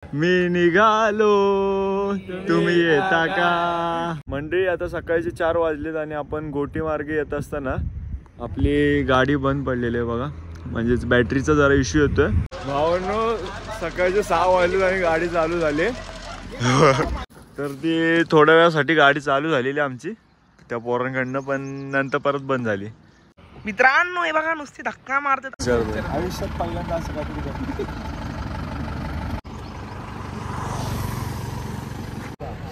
मी निघालो तुम्ही येता का। मंडळी आता सकाळचे 4 वाजलेत आणि आपण गोटी मार्गे येत असताना आपली गाडी बंद पडलेली आहे बघा, म्हणजेच बॅटरीचा जरा इश्यू होतोय। भावांनो सकाळचे 6 वाजले आणि गाडी चालू झाली तर ती थोड्या वेळासाठी गाडी चालू झालेली आमची त्या पोरांकडनं, पण नंतर परत बंद झाली। मित्रांनो हे बघा नुसती धक्का मारते आयुष्यात पहिल्यांदा असं काहीतरी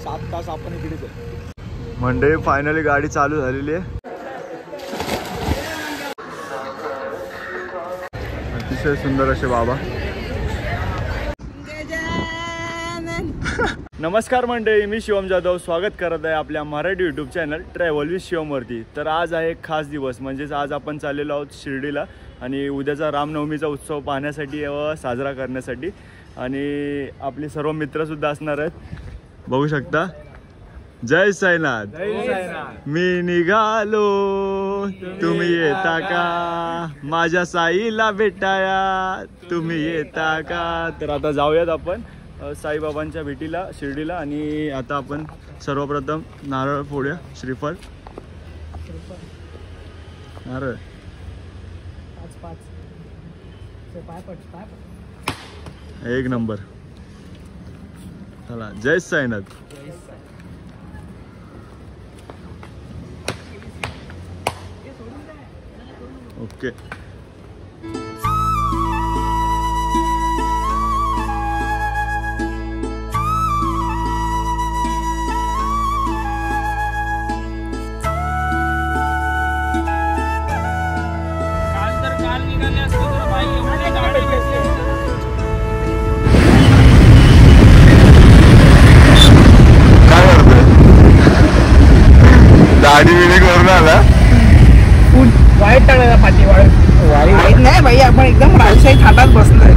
7 तास आपण इकडेच आहे। मंडळी फायनली गाडी चालू झालेली आहे। अतिशय सुंदर असे बाबा। नमस्कार मंडळी, मी शिवम जाधव स्वागत करत आहे आपल्या Marathi YouTube channel travel with शिवमवरती। तर आज आहे एक खास दिवस, म्हणजेच आज आपण चाललेलो आहोत शिर्डीला आणि उद्याचा रामनवमीचा उत्सव पाहण्यासाठी व साजरा करण्यासाठी, आणि आपले सर्व मित्रसुद्धा असणार आहेत, बघू शकता। जय साईनाथ, मी निघालो तुम्ही येता का, माझ्या साईला भेटाया तुम्ही येता का। तर आता जाऊयात आपण साईबाबांच्या भेटीला शिर्डीला, आणि आता आपण सर्वप्रथम नारळ फोडूया, श्रीफळ नारळ 1 नंबर। चला जय साईनाथ। ओके गाडी विडी करून आला वाईट टाळायला पाठी वाईट नाही भाई, आपण एकदम राजशाही थाटात बसलोय।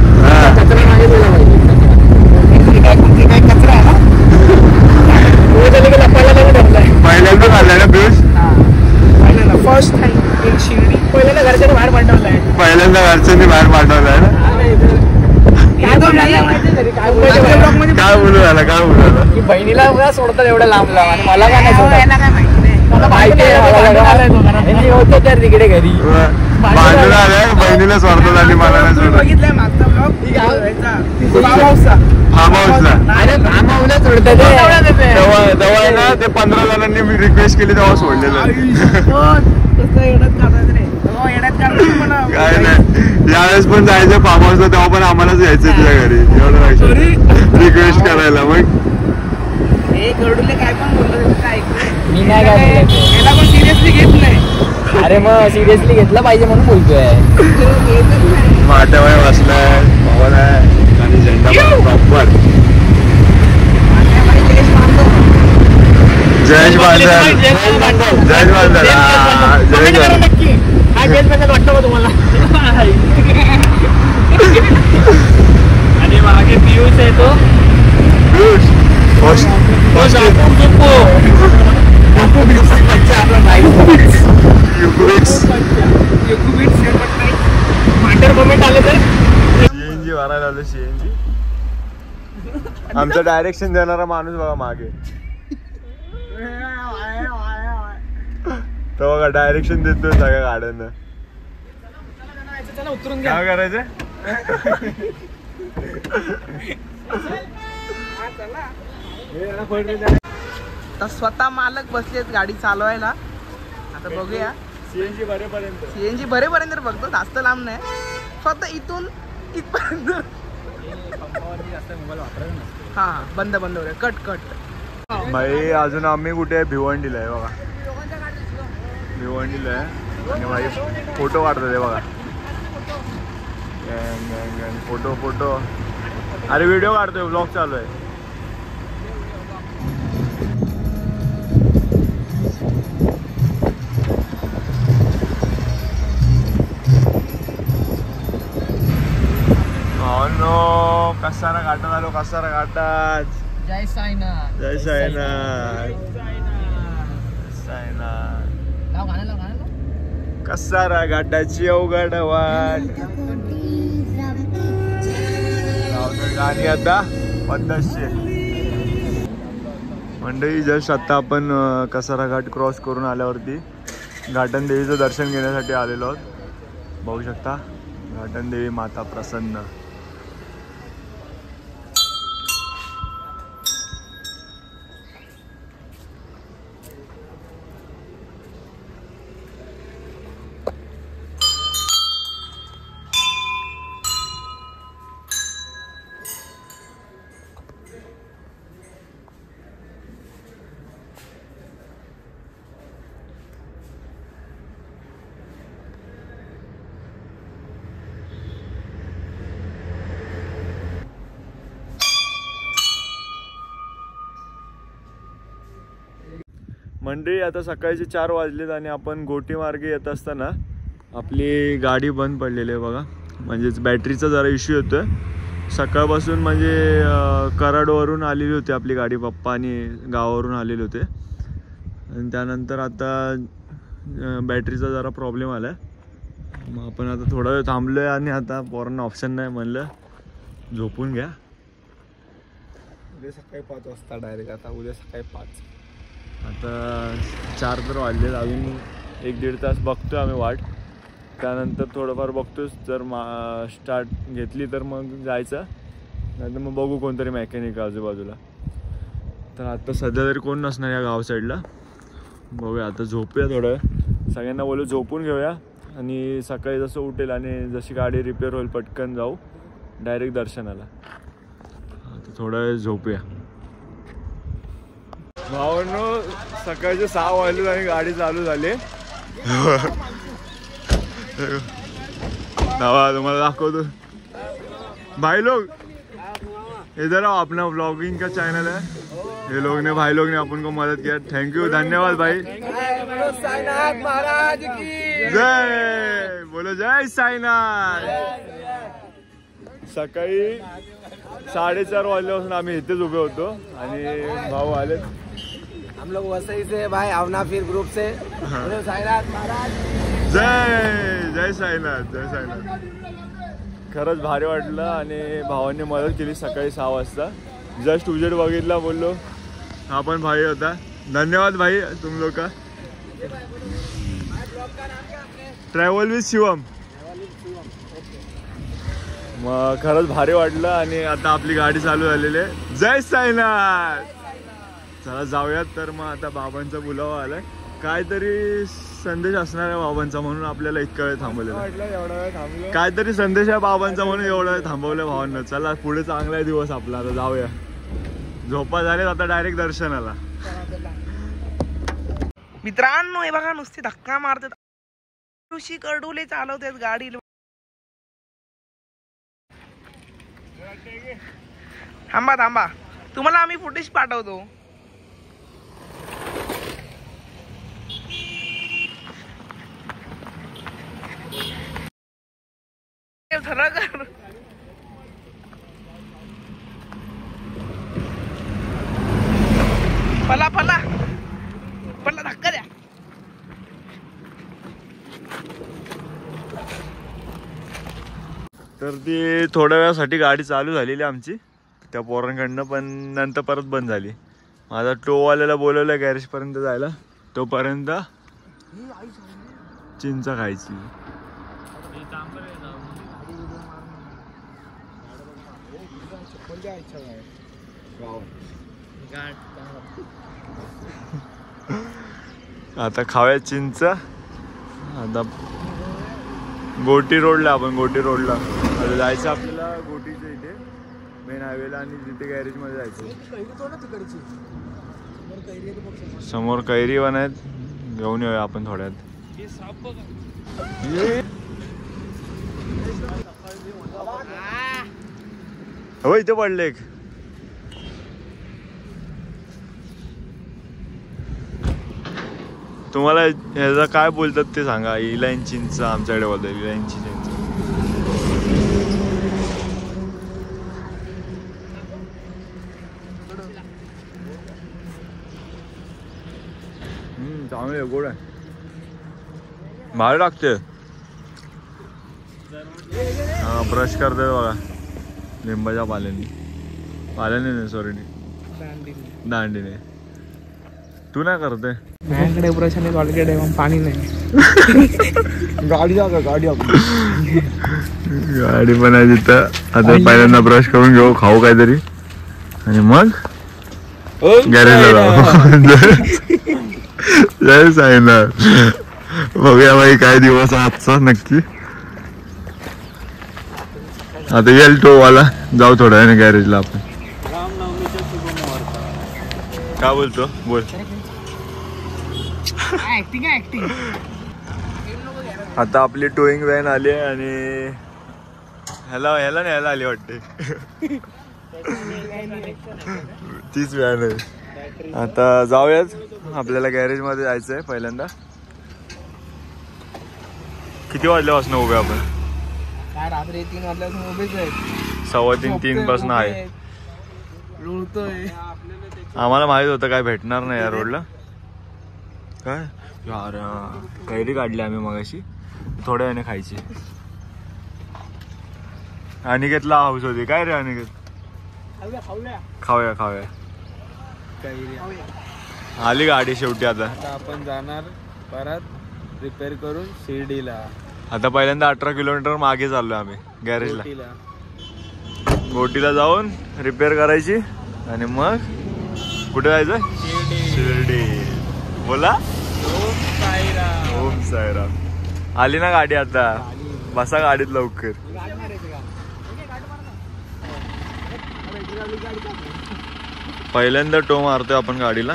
काय कचरा आहे ना पहिल्यांदा झालाय ना पियुष, पहिल्यांदा फर्स्ट टाइम इन शिर्डी, पहिल्यांदा घरच्यांनी बाहेर पाठवलाय, पहिल्यांदा घरच्यांनी बाहेर पाठवलाय ना। काय बोलू झाला काय बोलू झाला की बहिणीला सोडतात एवढं लांब लांब आणि मला काय नाही सोडत, मला माहिती आहे होतं तर तिकडे घरी बाजूला आलाय, बहिणीला सोडतात आणि मला नाही सोडत। बघितलंय मागचा ब्लॉग फार्म हाऊसला फार्म हाऊसला, अरे फार्म हाऊसला सोडतात तेव्हा ना ते 15 जणांनी मी रिक्वेस्ट केली तेव्हा सोडलेलं। काय नाही, यावेळेस पण जायचं फार्म हाऊसला, तेव्हा पण आम्हालाच यायचं तुझ्या घरी, एवढं रिक्वेस्ट करायला। मग काय पण बोललो काय मी नाही काय पण सिरियसली घेत नाही। अरे मग सिरियसली घेतलं पाहिजे म्हणून बोलतोय। माट्यावर बसलाय पवन आहे आणि झेंडा प्रॉपर जयेश बांधल, जयेश बांधल नक्की काय बेस्ट बघत वाटतं का तुम्हाला। आणि मागे पियुष आहे तो सीएनजी भरायला आलो, सीएनजी आमचं डायरेक्शन देणारा माणूस बघा मागे, तो बघा डायरेक्शन देतोय सगळ्या गाड्यांना। उतरून काय करायचं तर स्वतः मालक बसलेत गाडी चालवायला। आता बघूया सीएनजी भरेपर्यंत, सीएनजी भरेपर्यंत बघतो, जास्त लांब नाही, फक्त इथून इथपर्यंत। हा बंद बंद हो कट कट भाई अजून आम्ही कुठे आहे, भिवंडीला आहे बघा, भिवंडीला आहे आणि भाई फोटो काढतात आहे बघा, फोटो फोटो, अरे व्हिडिओ काढतोय, ब्लॉग चालू आहे। कसारा घाटात आलो, कसारा घाटात। जय साईनाथ, जय साईनाथ, साईनाथ। कसारा घाटाची अवघड वाट, गाणी आता पद्धतशीर. मंडळी जस्ट आत्ता आपण कसारा घाट क्रॉस करून आल्यावरती घाटन देवीचं दर्शन घेण्यासाठी आलेलो आहोत. बघू शकता घाटन देवी माता प्रसन्न. मंडळी आता सकाळचे 4 वाजलेत आणि आपण गोटी मार्गे येत असताना आपली गाडी बंद पडलेली आहे बघा. म्हणजेच बॅटरीचा जरा इश्यू होतोय. सकाळपासून म्हणजे कराडवरून आलेली होती आपली गाडी. पप्पा आणि गावावरून आलेले होते आणि त्यानंतर आता बॅटरीचा जरा प्रॉब्लेम आला आहे. मग आपण आता थोडा वेळ थांबलो आहे आणि आता पोरांना ऑप्शन नाही म्हणलं झोपून घ्या. उद्या सकाळी 5 वाजता डायरेक्ट. आता उद्या सकाळी 5. आता 4 तर वाजलेत. अजून 1-1.5 तास बघतोय आम्ही वाट. त्यानंतर थोडंफार बघतोच. जर स्टार्ट घेतली तर मग जायचं, नाही तर मग बघू कोणतरी मेकॅनिक आजूबाजूला. तर आता सध्या तरी कोण नसणार या गाव साईडला. बघूया आता झोपूया थोडं. सगळ्यांना बोलू झोपून घेऊया आणि सकाळी जसं उठेल आणि जशी गाडी रिपेअर होईल पटकन जाऊ डायरेक्ट दर्शनाला. आता थोडा वेळ झोपूया. भावांनो सकाळचे 6 वाजले आणि गाडी चालू झाली. तुम्हाला दाखवतो. भाई लोग इधर आओ, अपना व्लॉगिंग का चैनल है. ये लोग ने भाई लोग ने अपन को मदद किया. थैंक यू, धन्यवाद भाई. साईनाथ महाराज की जय. बोलो जय साईनाथ. सकाळी 4:30 वाजल्यापासून आम्ही इथेच उभे होतो आणि भाऊ आले. हम लोग वसई से भाई अवना फिर ग्रुप से. साईनाथ महाराज जय. जय साईनाथ. जय साईनाथ. खरंच भारी वाटलं आणि भावांनी मदत केली सकाळी 6 वाजता. जस्ट उजेड बघितला बोललो हा पण भाई होता. धन्यवाद भाई तुम लोग का. Travel with Shivam. मग खरंच भारी वाटलं आणि आता आपली गाडी चालू झालेली आहे. जय साईनाथ. चला जाऊयात. तर मग आता बाबांचा बोलावा आलाय. काहीतरी संदेश असणार आहे बाबांचा म्हणून आपल्याला इतका वेळ थांबवलेला. काहीतरी संदेश आहे बाबांचा म्हणून एवढा वेळ थांबवलं भावांना. चला पुढे चांगला दिवस आपला. आता जाऊया. झोपा झालेत आता डायरेक्ट दर्शनाला. मित्रांनो हे बघा नुसते धक्का मारतात. ऋषी कडुले चालवतात गाडी. थांबा थांबा, तुम्हाला आम्ही फुटेज पाठवतो. पला पला पला धक्का द्या. तर ती थोड्या वेळासाठी गाडी चालू झालेली आमची त्या पोरांकडनं, पण नंतर परत बंद झाली. माझा टोवाल्याला बोलवलं गॅरेजपर्यंत जायला. तोपर्यंत चिंचा खायची. आता खाव्या चिंच. आता गोटी रोडला आपण गोटी रोडला आता जायचं आपल्याला. गोटीच्या इथे मेन हायवेला आणि जिथे गॅरेजमध्ये जायचं. समोर कैरी वन आहेत, घेऊन येऊया आपण थोड्यात. हो इथे पडले एक. तुम्हाला ह्याचा काय बोलतात ते सांगा. इलाईन चिंच आमच्याकडे बोलतात. इलाईन चिंच. चांगले गोड आहे. भारी लागते. हा ब्रश करते बघा लिंबाच्या पाल्याने. पाल्याने नाही सॉरी दांडीने. तू नाही करते माझ्याकडे प्रश्न ऑलरेडी पाणी नाही. गाडी जागा गाडी गाडी पण आहे तिथं. आता पहिल्यांदा ब्रश करून घेऊ, खाऊ काहीतरी आणि मग गॅरेजला जाऊ. जय साईनाथ. बघूया बाई काय दिवस आजचा नक्की. आता येईल तो वाला, जाऊ थोड्या वेळाने गॅरेजला आपण. काय बोलतो बोल. आता आपली टोईंग व्हॅन आली आणि ह्याला न्यायला आली वाटते. तीच व्हॅन आहे. आता जाऊयात, आपल्याला गॅरेज मध्ये जायचंय पहिल्यांदा. किती वाजल्यापासून उभे आपण? रात्री 3 वाजल्यापासून उभेच आहेत. 2:15-3 पासून आहे. आम्हाला माहित होतं काय भेटणार नाही या रोडला. काय यार कैरी काढली आम्ही मगाशी, थोड्या वेळाने खायची. अनिकेतला हाऊस होती काय रे अनिकेत? खाऊया खाऊया. आली गाडी शेवटी. आता आपण जाणार परत रिपेअर करून शिर्डीला. आता पहिल्यांदा 18 किलोमीटर मागे चाललोय आम्ही गॅरेजला. गोटीला जाऊन रिपेअर करायची आणि मग कुठे जायचं? शिर्डी. बोला ओम साईराम. आली ना गाडी. आता बसा गाडीत लवकर. पहिल्यांदा टो मारतोय आपण गाडीला.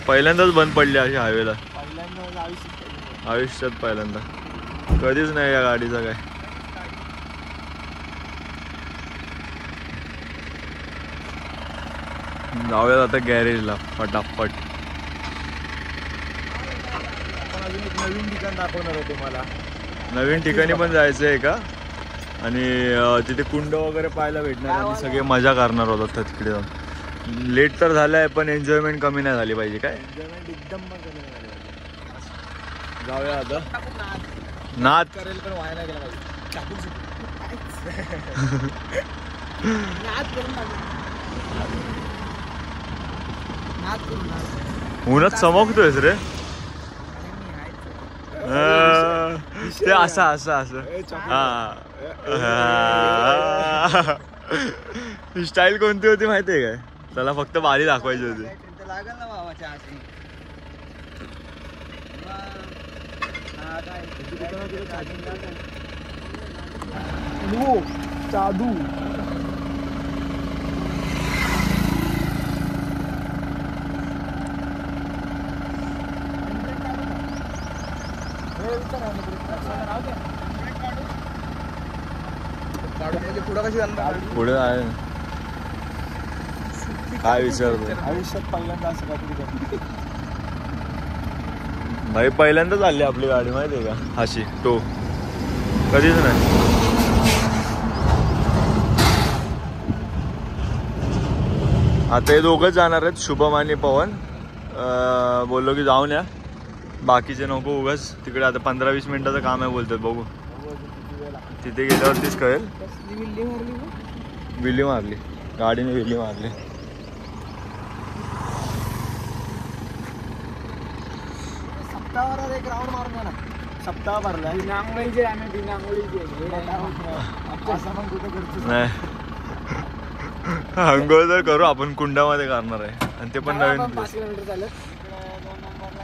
पहिल्यांदाच बंद पडली अशी हायवेला आयुष्यात. पहिल्यांदा कधीच नाही या गाडीचा काय. जाऊयात आता गॅरेजला फटाफट. नवीन ठिकाण दाखवणार आहे तुम्हाला. नवीन ठिकाणी पण जायचं आहे का? आणि तिथे कुंड वगैरे पाहायला भेटणार आणि सगळे मजा करणार होतात तिकडे जाऊन. लेट तर झालंय पण एन्जॉयमेंट कमी नाही झाली पाहिजे. काय एन्जॉयमेंट एकदम पण कमी नाही झाली पाहिजे. जाऊया आता. नाद करेल पण व्हायला गेला पाहिजे. उन्हात चमकतोयस रे. ते असं असं असं स्टाईल कोणती होती माहितीये काय? त्याला फक्त बारी दाखवायची होती. जादू पुढे आहे काय विचारतो? आयुष्यात पहिल्यांदा असं काहीतरी. भाई पहिल्यांदाच आली आपली गाडी माहितीये का अशी टो. कधीच नाही. आता हे दोघंच जाणार आहेत, शुभम आणि पवन. बोललो की जाऊन या, बाकीचे नको उगाच तिकडे. आता 15-20 मिनिटाचं काम आहे बोलतात. बघू तिथे गेल्यावरतीच कळेल. विल्ली मारली गाडीने, विल्ली मारली. सप्ताहावर एक राऊंड मारून ना. सप्ताह भरला बिनांगोळीचे आम्ही बिनांगोळीचे नाही. अंघोळ तर करू आपण, कुंडामध्ये करणार आहे आणि ते पण नवीन.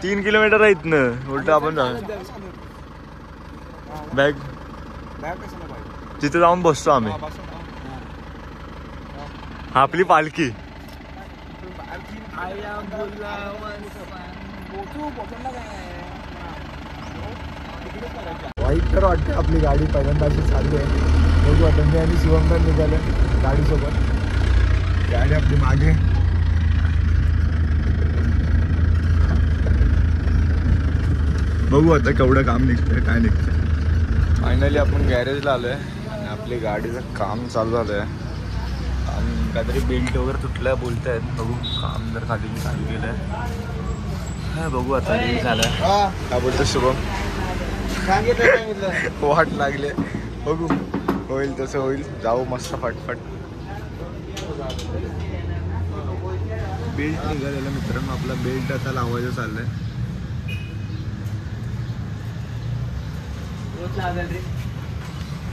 3 किलोमीटर आहेत ना उलट. आपण बॅग तिथे जाऊन बसतो आम्ही. आपली पालखी. वाईट तर वाटते आपली गाडी पहिल्यांदा अशी चालली आहे. बघू आता मी आणि शिवम पण निघाले गाडीसोबत. गाडी आपली मागे. बघू आता केवढं काम निघतंय काय निघतंय. फायनली आपण गॅरेजला आलोय आणि आपली गाडीचं काम चालू झालंय. काम काहीतरी बेल्ट वगैरे तुटलंय बोलतायत. बघू काम जर खाली चालू केलंय. बघू आता झालंय. काय बोलतो शुभम? वाट लागले. बघू होईल तसं होईल. जाऊ मस्त फटफट. बेल्ट निघालेला मित्रांनो, आपला बेल्ट आता लावायचं चाललंय.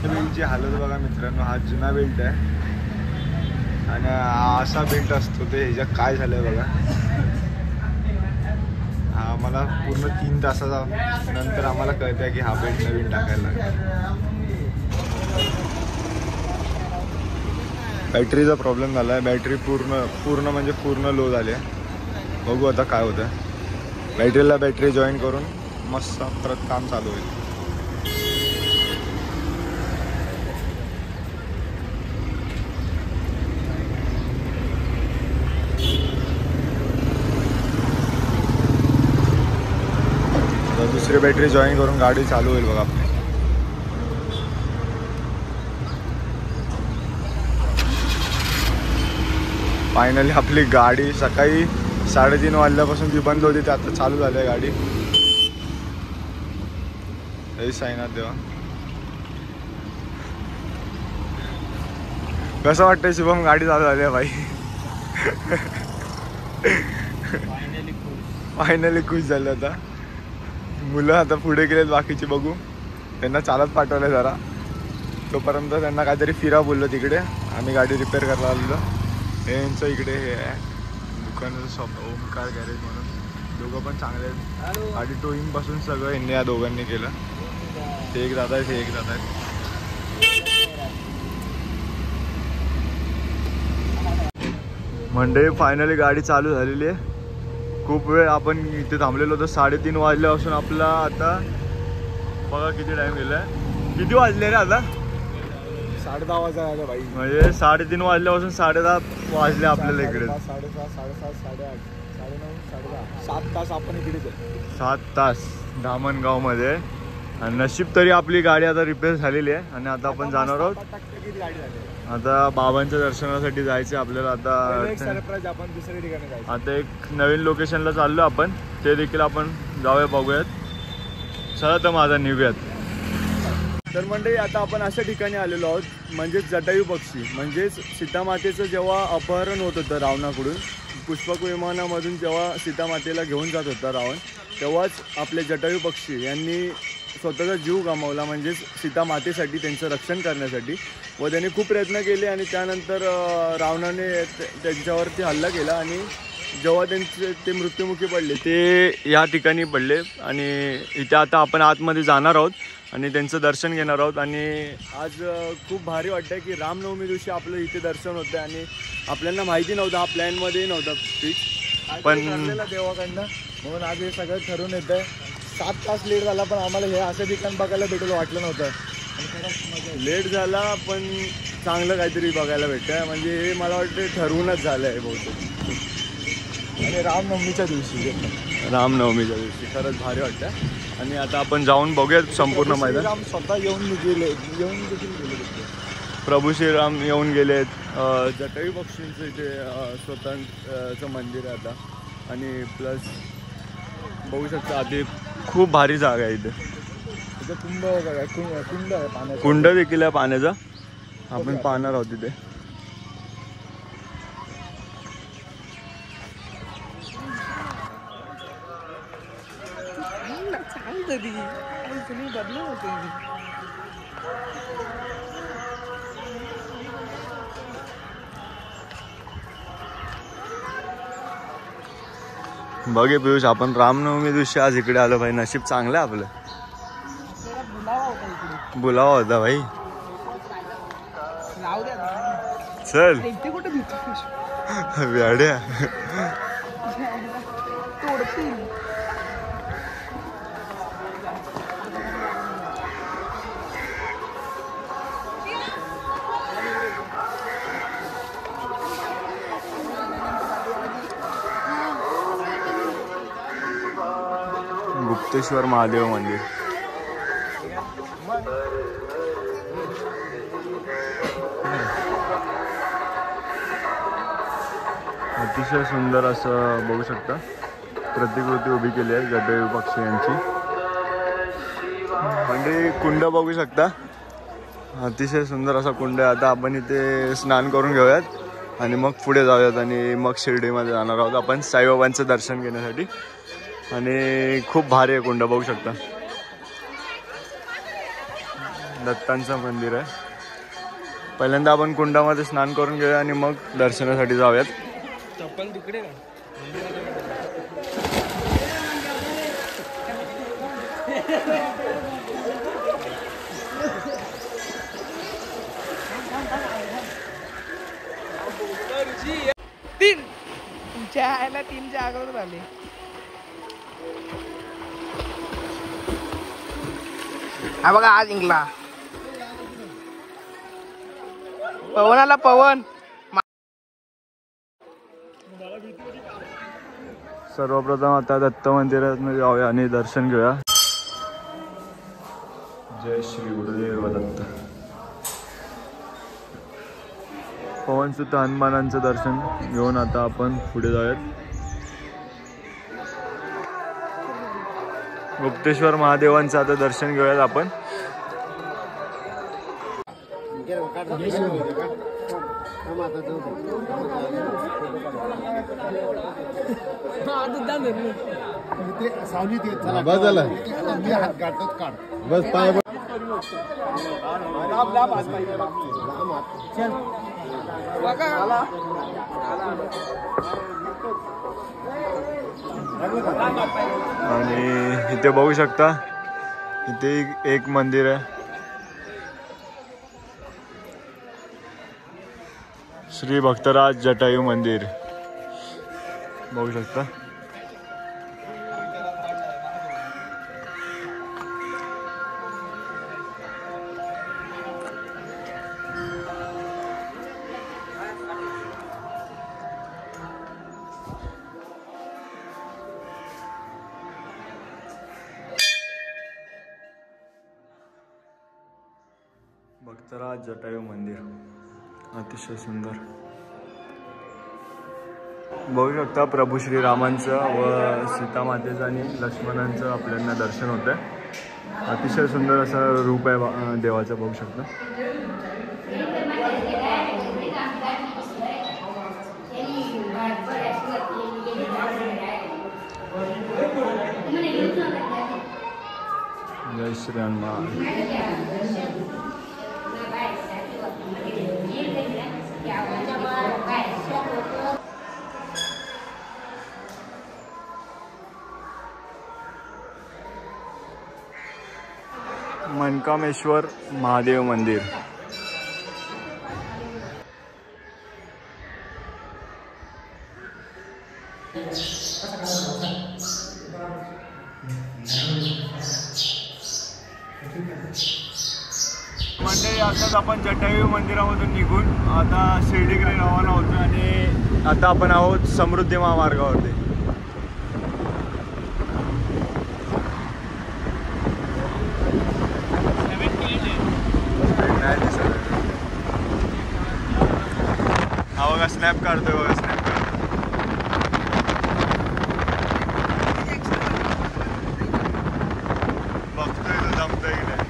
बेल्टची हालत बघा मित्रांनो, हा जुना बेल्ट आहे आणि असा बेल्ट असतो ते. ह्याच्यात काय झालंय बघा, हा मला पूर्ण 3 तासाचा नंतर आम्हाला कळतंय की हा बेल्ट नवीन टाकायला लागला. बॅटरीचा प्रॉब्लेम झाला आहे, बॅटरी पूर्ण म्हणजे पूर्ण लो झाली आहे. बघू आता काय होतं. बॅटरीला बॅटरी जॉईन करून मस्त परत काम चालू होईल. दुसरी बॅटरी जॉईन करून गाडी चालू होईल बघा आपली. फायनली आपली गाडी सकाळी 3:30 वाजल्यापासून जी बंद होती ती आता चालू झाली आहे गाडी. हे साईनाथ देवा, कसं वाटतंय शुभम गाडी चालू झाली आहे भाई? फायनली खुश झालं. आता मुलं आता पुढे गेलेत बाकीचे, बघू. त्यांना चालत पाठवलं जरा, तोपर्यंत त्यांना काहीतरी फिरा बोललो तिकडे. आम्ही गाडी रिपेअर करायला आलेलो. यांचं इकडे हे आहे दुकानाचं शॉप, ओमकार गॅरेज म्हणून. दोघं पण चांगले आहेत. गाडी टोईंग पासून सगळं यांनी या दोघांनी केलं. ते एक जात आहेत, हे एक जात आहेत. मंडळी फायनली गाडी चालू झालेली आहे. खूप वेळ आपण इथे थांबलेलो होतो. 3:30 वाजल्यापासून आपला आता बघा किती टाइम गेलाय. किती वाजले रे आता? 10:30 वाजता भाई. म्हणजे 3:30 वाजल्यापासून 10:30 वाजले आपल्याला इकडे. 6:30, 7:30, 8:30, 9:30, 7 तास आपण इकडेच आहे. 7 तास धामणगावमध्ये. आणि नशीब तरी आपली गाडी आता रिपेअर झालेली आहे. आणि आता आपण जाणार आहोत आता बाबांच्या दर्शनासाठी जायचं आपल्याला. आता आपण दुसऱ्या ठिकाणी जायचं. आता एक नवीन लोकेशनला चाललो आपण, ते देखील आपण जाऊया बघूयात. चला तर माझा निघूयात. तर मंडळी आता आपण अशा ठिकाणी आलेलो आहोत, म्हणजेच जटायू पक्षी. म्हणजेच सीतामातेचं जेव्हा अपहरण होत होतं रावणाकडून, पुष्पक विमानामधून जेव्हा सीतामातेला घेऊन जात होता रावण, तेव्हाच आपले जटायू पक्षी यांनी स्वतःचा जीव गमावला, म्हणजेच सीतामातेसाठी, त्यांचं रक्षण करण्यासाठी. व त्यांनी खूप प्रयत्न केले आणि त्यानंतर रावणाने त्यांच्यावरती हल्ला केला. आणि जेव्हा त्यांचे ते मृत्युमुखी पडले, ते या ठिकाणी पडले. आणि इथे आता आपण आतमध्ये जाणार आहोत आणि त्यांचं दर्शन घेणार आहोत. आणि आज खूप भारी वाटतं की रामनवमी दिवशी आपलं इथे दर्शन होतं. आणि आपल्याला माहिती नव्हतं, हा प्लॅनमध्येही नव्हता फिक्स, पण देवाकडनं. म्हणून आज हे सगळं ठरून येतं. 7 तास लेट झाला, पण आम्हाला हे असं ठिकाण बघायला भेटेल वाटलं नव्हतं. लेट झाला पण चांगलं काहीतरी बघायला भेटतं. म्हणजे हे मला वाटतं ठरवूनच झालं आहे बहुतेक. आणि रामनवमीच्या दिवशी खरंच भारी वाटतं. आणि आता आपण जाऊन बघूयात संपूर्ण मैदान. राम स्वतः येऊन देखील गेले. प्रभू श्रीराम येऊन गेलेत. जटायू पक्षींचं इथे स्वतःचं मंदिर आहे आता. आणि प्लस बघू शकता आधी खूप भारी जागा आहे इथे. कुंड आहे, पाण्याचा कुंड देखील आहे पाण्याचा. आपण पाहणार आहोत तिथे. बघे पियुष, आपण रामनवमी दिवशी आज इकडे आलो भाई. नशीब चांगलं आहे आपलं. बुलावा होता भाई. चल व्याड्या. गुप्तेश्वर महादेव मंदिर. अतिशय सुंदर असं बघू शकता प्रतिकृती उभी केली आहे जटायू पक्षी यांची. म्हणजे कुंड बघू शकता, अतिशय सुंदर असा कुंड आहे. आता आपण इथे स्नान करून घेऊयात आणि मग पुढे जाऊयात आणि मग शिर्डीमध्ये जाणार आहोत आपण साईबाबांचं दर्शन घेण्यासाठी. आणि खूप भारी आहे कुंड, बघू शकता. दत्तांचं मंदिर आहे. पहिल्यांदा आपण कुंडामध्ये स्नान करून घेऊया आणि मग दर्शनासाठी जाऊयात. चप्पल तिकडे का? तीन तुमच्या आयला 3च्या अगोदर झाले. हा बघा आज इंगला पवन आला. पवन सर्वप्रथम आता दत्त मंदिरात जाऊया आणि दर्शन घेऊया. जय श्री गुरुदेव दत्त. पवनसुत हनुमानांचं दर्शन घेऊन आता आपण पुढे जाऊयात. गुप्तेश्वर महादेवांचं आता दर्शन घेऊयात आपण. बस पाय आणि इथे बघू शकता, इथे एक मंदिर आहे, श्री भक्तराज जटायू मंदिर बघू शकता. भक्तराज जटायू मंदिर अतिशय सुंदर. बघू शकता प्रभू श्रीरामांचं व सीतामातेचं आणि लक्ष्मणांचं आपल्याला दर्शन होतं आहे. अतिशय सुंदर असं रूप आहे देवाचं, बघू शकता. जय श्री हनुमान. मनकामेश्वर महादेव मंदिर. मंडळी, आताच आपण जटायू मंदिरामधून निघून आता शिर्डीकडे रवाना होतो आणि आता आपण आहोत समृद्धी महामार्गावरती. हा बघा स्नॅप काढतोय, बघा स्नॅप काढतोय. बघतोय तो जमतोय की नाही.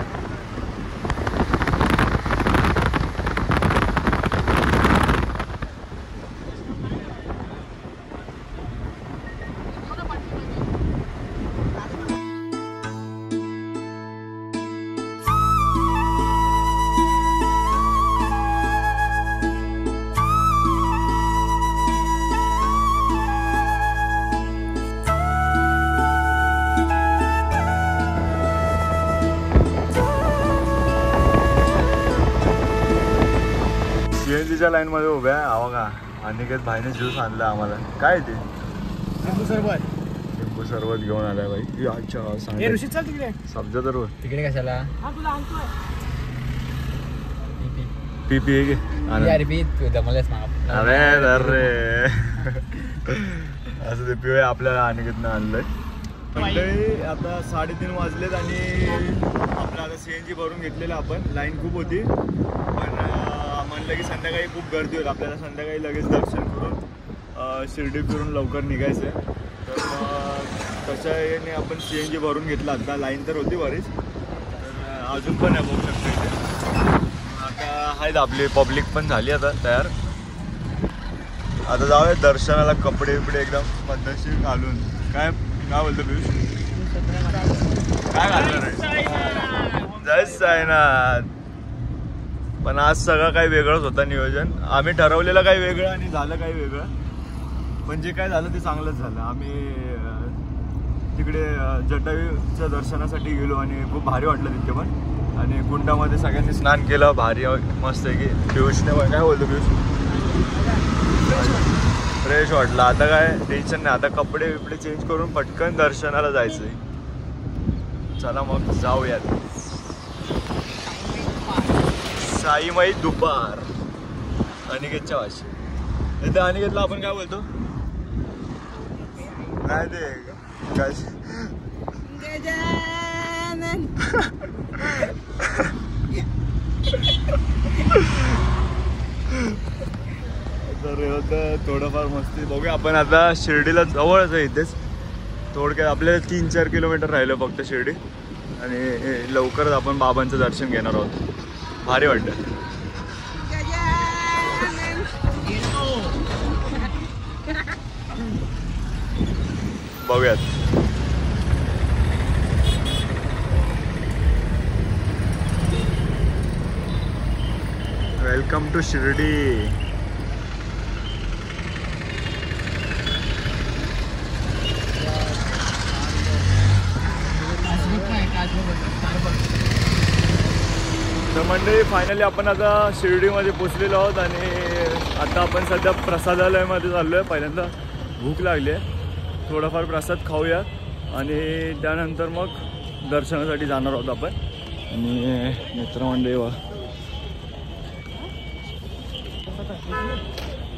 सीएनजीच्या लाईन मध्ये उभ्या आहे. हा बघा अनिकेत भाईने ज्यूस आणला आम्हाला. काय ते लिंबू सरबत. लिंबू सरबत घेऊन आलाय भाई. अच्छा सब्जा तर तिकडे कशाला पी पी घे. अरे अरे असं ते पिऊ आपल्याला अनिकेतनं आणलंय. मंडळी आता 3:30 वाजलेत आणि आपलं आता CNG भरून घेतलेलं आपण. लाईन खूप होती पण म्हणलं की संध्याकाळी खूप गर्दी होईल, आपल्याला संध्याकाळी लगेच दर्शन करून शिर्डी फिरून लवकर निघायचं आहे. तर तशा याने आपण CNG भरून घेतला. आता लाईन तर होती बरीच, तर अजून पण आहे बघू शकता इथे. आता आहेत आपली पब्लिक पण झाली आता तयार. आता जाऊया दर्शनाला. कपडे बिपडे एकदम पद्धतशीर घालून. काय बोलतो पियुष? काय घालणार आहे? जय साईनाथ. पण आज सगळं काही वेगळंच होतं नियोजन. आम्ही ठरवलेलं काही वेगळं आणि झालं काही वेगळं. पण जे काय झालं ते चांगलंच झालं. आम्ही तिकडे जटायूच्या दर्शनासाठी गेलो आणि खूप भारी वाटलं तिथे पण. आणि कुंडामध्ये सगळ्यांनी स्नान केलं. भारी मस्त आहे की. पियुषने काय बोलतो पियुष? फ्रेश वाटलं. आता काय टेन्शन नाही. आता कपडे बिपडे चेंज करून पटकन दर्शनाला जायचंय. चला मग जाऊयात. साईमाई दुपार अनिकेतच्या भाषेत. इथे अनिकेतला आपण काय बोलतो? नाही ते काय तर होतं थोडंफार मस्ती. बघूया आपण. आता शिर्डीला जवळच आहे इथेच. थोडक्यात आपल्याला 3-4 किलोमीटर राहिलं फक्त शिर्डी. आणि लवकरच आपण बाबांचं दर्शन घेणार आहोत. भारी वाटतं. बघूयात. Welcome to Shirdi. तर मंडळी फायनली आपण आता शिर्डीमध्ये पोचलेलो आहोत. आणि आता आपण सध्या प्रसादालयामध्ये चाललो आहे. पहिल्यांदा भूक लागली आहे. थोडाफार प्रसाद खाऊया आणि त्यानंतर मग दर्शनासाठी जाणार आहोत आपण. आणि मित्रमंडळी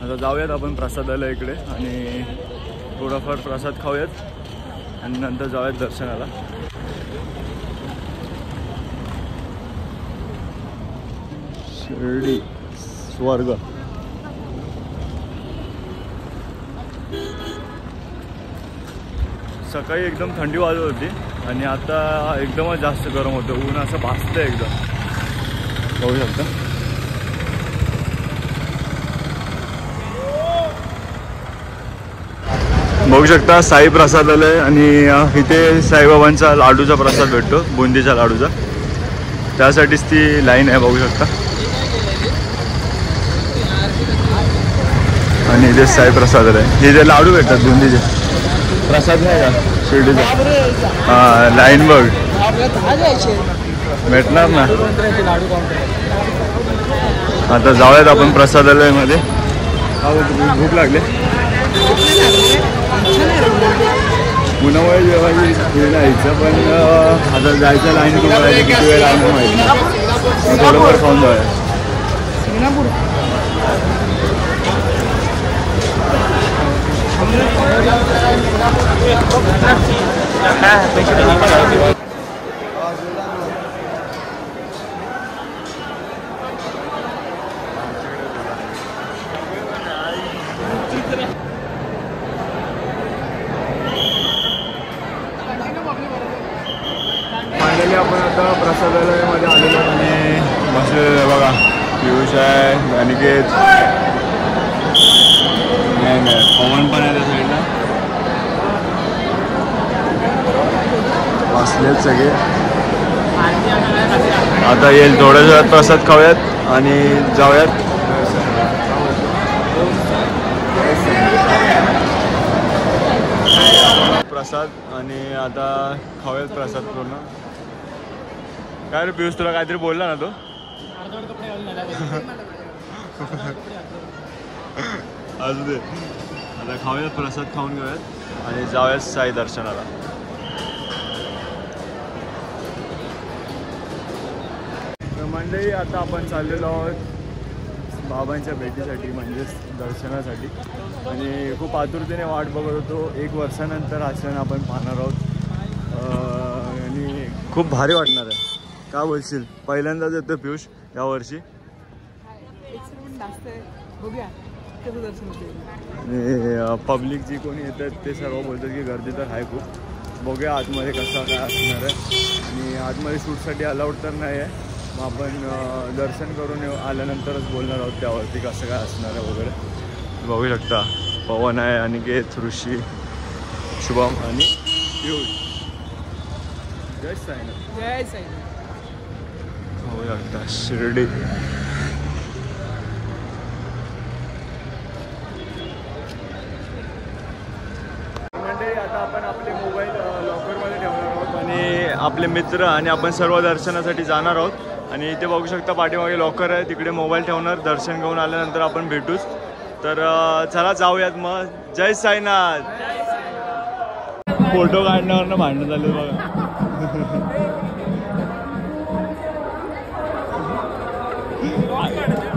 आता जाऊयात आपण प्रसादालयाकडे आणि थोडाफार प्रसाद खाऊयात आणि नंतर जाऊयात दर्शनाला. शिर्डी स्वर्ग. सकाळी एकदम थंडी वाजत होती आणि आता एकदमच जास्त गरम होतं. ऊन असं भासतं एकदम. बघू शकता. बघू शकता साई प्रसादालय. आणि इथे साईबाबांचा लाडूचा प्रसाद भेटतो, बुंदीच्या लाडूचा. त्यासाठीच ती लाईन आहे. बघू शकता. आणि इथे साई प्रसादालय. इथे लाडू भेटतात बुंदीचे. प्रसाद नाही का शिर्डीचा? हां लाईन बघ. भेटणार ना. आता जाऊयात आपण प्रसादालयामध्ये. भूक लागले. उन्हामुळे जेवायची वेळ यायचं पण आता जायचं लाईन तुम्हाला किती वेळ लागणार माहिती नाही. थोडंफार खाऊन जाऊया. फायनली आपण आता प्रसादालयामध्ये आलेलो आणि बसलेलो आहे बघा. पियुष आहे, अनिकेत, पवन पण आहे त्या साईडला. बसलेत सगळे. आता येईल थोड्याच वेळात प्रसाद खाऊयात आणि जाऊयात. प्रसाद आणि आता खाऊयात प्रसाद पूर्ण. काय रे पियुष तुला काहीतरी बोलला ना तो? असू दे. आता खाऊयात प्रसाद खाऊन घेऊयात आणि जाऊयात साई दर्शनाला. मंडळी आता आपण चाललेलो आहोत बाबांच्या भेटीसाठी म्हणजेच दर्शनासाठी. आणि खूप आतुरतेने वाट बघत होतो. 1 वर्षानंतर आश्रम आपण पाहणार आहोत आणि खूप भारी वाटणार आहे. का बोलशील? पहिल्यांदाच येतो पियुष यावर्षी. पब्लिक जी कोणी येतात ते सर्व बोलतात की गर्दी तर आहे खूप. बघूया आतमध्ये कसं काय असणार आहे. आणि आतमध्ये शूटसाठी अलाउड तर नाही आहे. मग आपण दर्शन करून आल्यानंतरच बोलणार आहोत त्यावरती कसं काय असणार आहे वगैरे. बघू शकता पवन आहे, अनिकेत, ऋषी, शुभम आणि पियुष. जय साईनाथ. जय साईनाथ. बघू शकता शिर्डी. आता आपण आपले मोबाईल लॉकरमध्ये ठेवणार आहोत आणि आपले मित्र आणि आपण सर्व दर्शनासाठी जाणार आहोत. आणि इथे बघू शकता पाठीमागे लॉकर आहे, तिकडे मोबाईल ठेवणार. दर्शन घेऊन आल्यानंतर आपण भेटूच. तर चला जाऊयात मग. जय साईनाथ. फोटो काढण्यावर भांडण झाले बघा.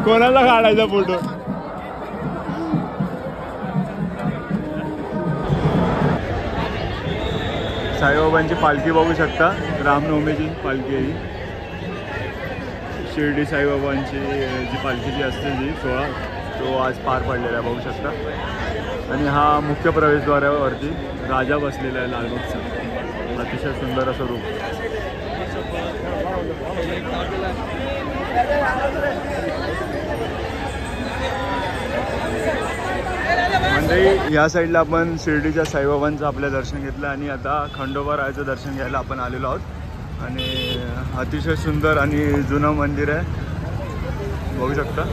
कोणाला काढायचा फोटो? साईबाबांची पालखी बघू शकता. रामनवमीची पालखी आहे ही. शिर्डी साईबाबांची जी पालखी जी असते जी सोहळा तो आज पार पडलेला आहे बघू शकता. आणि हा मुख्य प्रवेशद्वारावरती राजा बसलेला आहे लालबागचा. अतिशय सुंदर असं रूप. म्हणजे या साईडला आपण शिर्डीच्या साईबाबांचं आपलं दर्शन घेतलं आणि आता खंडोबा रायाचं दर्शन घ्यायला आपण आलेलो आहोत. आणि अतिशय सुंदर आणि जुनं मंदिर आहे बघू शकता.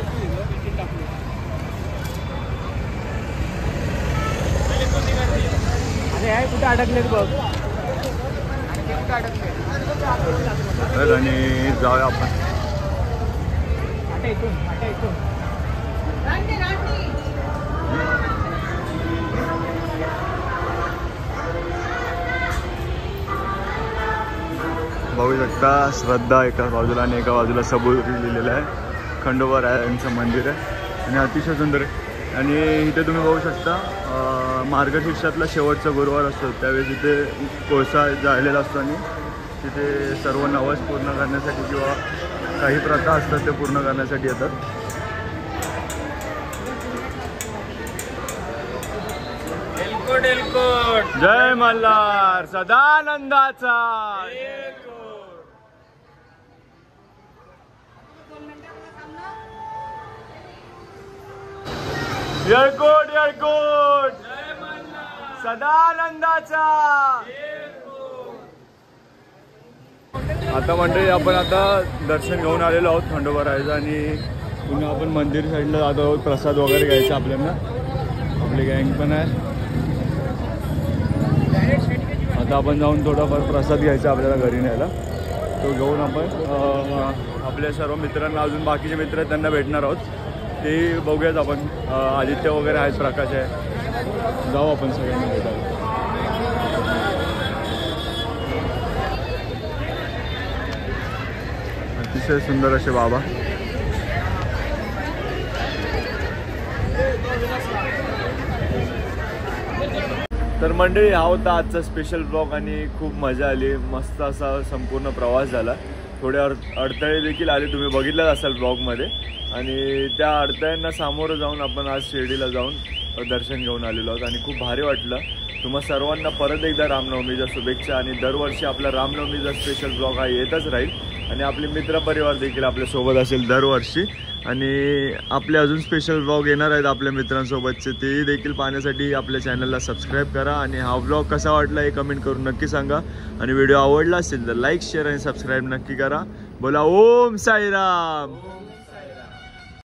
कुठे अडकले बघ. आणि जाऊया आपण. बघू शकता श्रद्धा एका बाजूला आणि एका बाजूला सबूर लिहिलेलं आहे. खंडोबा रायांचं मंदिर आहे आणि अतिशय सुंदर आहे. आणि इथे तुम्ही बघू शकता मार्गशीर्षातला शेवटचा गुरुवार असतो त्यावेळेस इथे कोळसा जाळलेला असतो आणि तिथे सर्व नवस पूर्ण करण्यासाठी किंवा काही प्रथा असतात ते पूर्ण करण्यासाठी येतात. जय मल्हार सदानंदाचा. येळकोट येळकोट सदानंदाचा. आता मंडळी आपण आता दर्शन घेऊन आलेलो आहोत खंडोबा रायाचं आणि पुन्हा आपण मंदिर साईडला जात आहोत. प्रसाद वगैरे घ्यायचा आपल्याला. आपली गँग पण आहे. आता आपण जाऊन थोडाफार प्रसाद घ्यायचा आपल्याला घरी न्यायला. तो घेऊन आपण आपल्या सर्व मित्रांना अजून बाकीचे मित्र आहेत त्यांना भेटणार आहोत. ते बघूयात आपण. आदित्य वगैरे आहेत, प्रकाश आहे. जाऊ आपण सगळ्यांना भेटायला. अतिशय सुंदर असे बाबा. तर मंडळी हा होता आजचा स्पेशल ब्लॉग आणि खूप मजा आली. मस्त असा संपूर्ण प्रवास झाला. थोडे अडथळे देखील आले, तुम्ही बघितलंच असाल ब्लॉगमध्ये. आणि त्या अडथळ्यांना सामोरं जाऊन आपण आज शिर्डीला जाऊन दर्शन घेऊन आलेलो आहोत आणि खूप भारी वाटलं. तुम्हा सर्वांना परत एकदा रामनवमीच्या शुभेच्छा. आणि दरवर्षी आपला रामनवमीचा स्पेशल ब्लॉग हा येतच राहील आणि आपले मित्रपरिवार देखील आपल्यासोबत असेल दरवर्षी. आणि आपले अजून स्पेशल ब्लॉग येणार आहेत आपल्या मित्रांसोबतचे, तेही देखील पाहण्यासाठी आपल्या चॅनलला सबस्क्राईब करा. आणि हा ब्लॉग कसा वाटला हे कमेंट करून नक्की सांगा. आणि व्हिडिओ आवडला असेल तर लाईक शेअर आणि सबस्क्राईब नक्की करा. बोला ओम साईराम.